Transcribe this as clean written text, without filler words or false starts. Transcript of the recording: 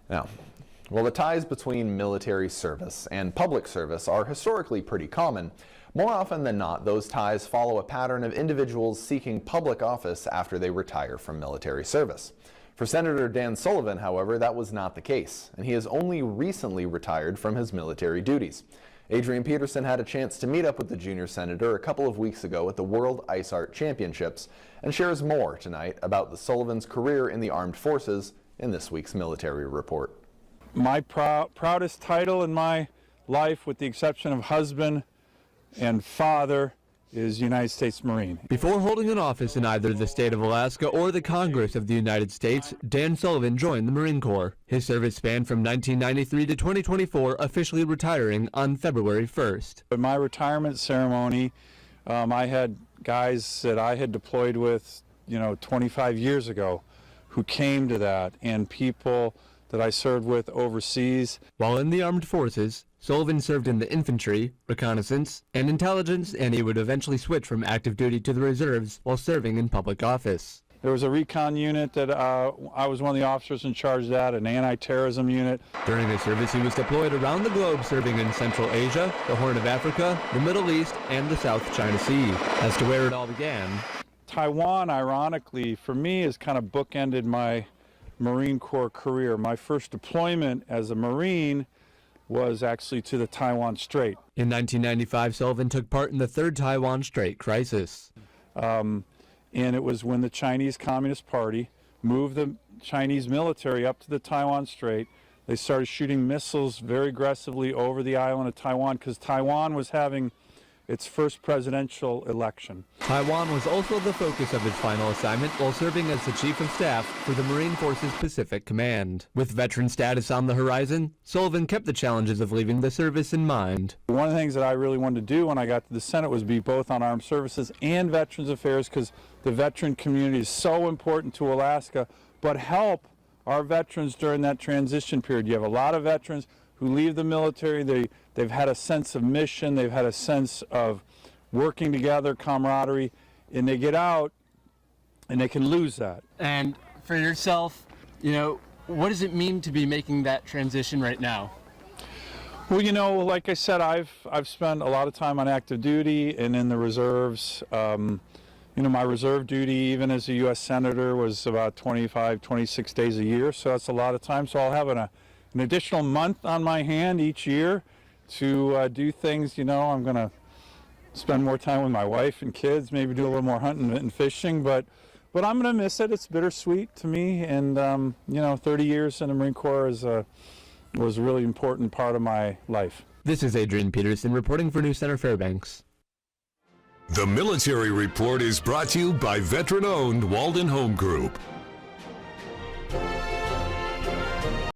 Now, while the ties between military service and public service are historically pretty common, more often than not, those ties follow a pattern of individuals seeking public office after they retire from military service. For Senator Dan Sullivan, however, that was not the case, and he has only recently retired from his military duties. Adrian Peterson had a chance to meet up with the junior senator a couple of weeks ago at the World Ice Art Championships and shares more tonight about the Sullivan's career in the armed forces in this week's military report. My proudest title in my life, with the exception of husband and father, is United States Marine. Before holding an office in either the state of Alaska or the Congress of the United States, Dan Sullivan joined the Marine Corps. His service spanned from 1993 to 2024, officially retiring on February 1st. At my retirement ceremony, I had guys that I had deployed with, 25 years ago who came to that, and people that I served with overseas. While in the armed forces, Sullivan served in the infantry, reconnaissance, and intelligence, and he would eventually switch from active duty to the reserves while serving in public office. There was a recon unit that I was one of the officers in charge of that, an anti-terrorism unit. During his service, he was deployed around the globe, serving in Central Asia, the Horn of Africa, the Middle East, and the South China Sea. As to where it all began, Taiwan, ironically, for me, has kind of bookended my Marine Corps career. My first deployment as a Marine was actually to the Taiwan Strait. In 1995, Sullivan took part in the Third Taiwan Strait crisis. And it was when the Chinese Communist Party moved the Chinese military up to the Taiwan Strait. They started shooting missiles very aggressively over the island of Taiwan because Taiwan was having its first presidential election. Taiwan was also the focus of his final assignment while serving as the Chief of Staff for the Marine Forces Pacific Command. With veteran status on the horizon, Sullivan kept the challenges of leaving the service in mind. One of the things that I really wanted to do when I got to the Senate was be both on Armed Services and Veterans Affairs, because the veteran community is so important to Alaska, but help our veterans during that transition period. You have a lot of veterans who leave the military, they've had a sense of mission, they've had a sense of working together, camaraderie, and they get out and they can lose that. And for yourself, what does it mean to be making that transition right now? Well, like I said, I've spent a lot of time on active duty and in the reserves. My reserve duty, even as a U.S. Senator, was about 25, 26 days a year, so that's a lot of time. So I'll have an additional month on my hand each year to do things. I'm going to spend more time with my wife and kids, maybe do a little more hunting and fishing, but I'm going to miss it. It's bittersweet to me, and 30 years in the Marine Corps was a really important part of my life. This is Adrian Peterson reporting for News Center Fairbanks. The Military Report is brought to you by veteran-owned Walden Home Group.